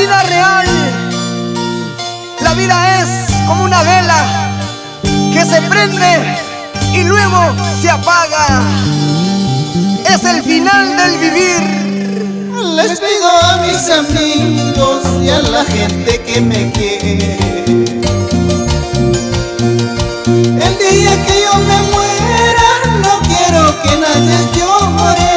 vida real, la vida es como una vela que se prende y luego se apaga. Es el final del vivir. Les pido a mis amigos y a la gente que me quiere, el día que yo me muera no quiero que nadie llore.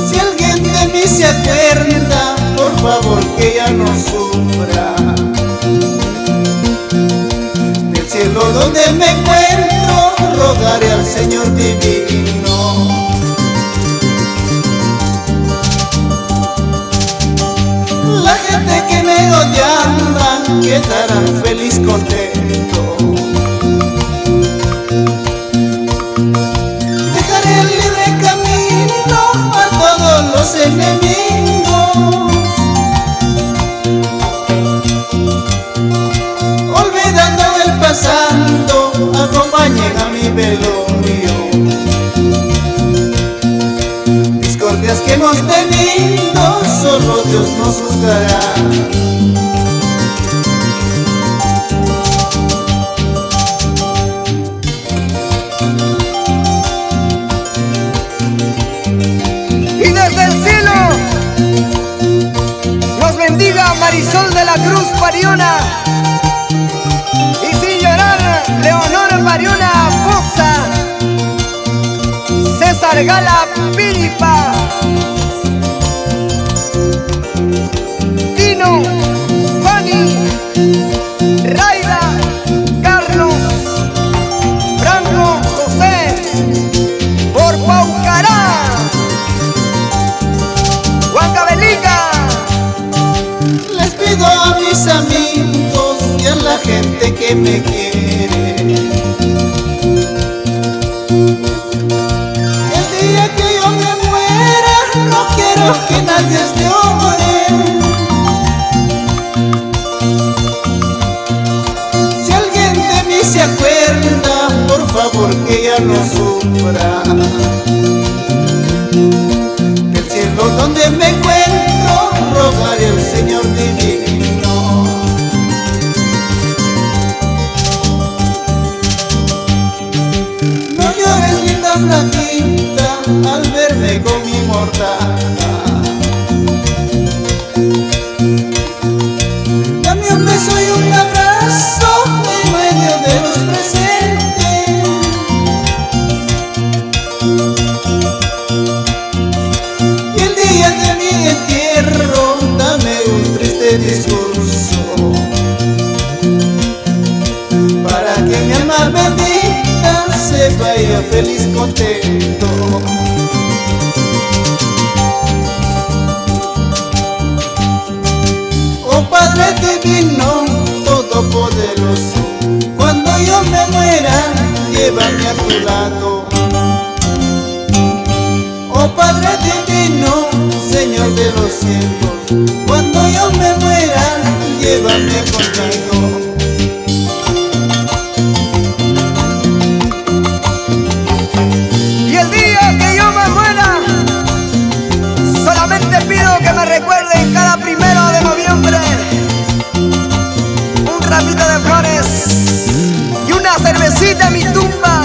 Si alguien de mí se acuerda, por favor que ya no sufra. Del cielo donde me encuentro, rogaré al Señor divino. La gente que me odiaba quedará feliz, contento. Dejaré el libre camino a todos los enemigos, olvidando el pasado, acompañen a mi velorio. Discordias que hemos tenido, solo Dios nos juzgará. Y desde el cielo nos bendiga Marisol de la Cruz Pariona, y sin llorar Leonor Pariona Poza, César Gala Piripa, Tino, Fanny, Raida, Carlos, Franco, José, por Paucará, Huancavelica. Les pido a mis amigos y a la gente que me quiere, el día que yo me muera no quiero que nadie llore. Si alguien de mí se acuerda, por favor que ya no sufra. Del cielo donde me encuentro, rogaré al Señor divino. No llores, linda flaquita, al verme con mi mortaja. Dame un beso y un abrazo en medio de los presentes. Y el día de mi entierro, dame un triste discurso, para que mi alma bendita se vaya feliz, contento. Oh Padre divino, todopoderoso, cuando yo me muera, llévame a tu lado. Oh Padre divino, Señor de los cielos, cuando yo me muera, llévame contigo. Y el día que yo me muera, solamente pido que me recuerden cada 1 de noviembre un ramito de flores y una cervecita en mi tumba.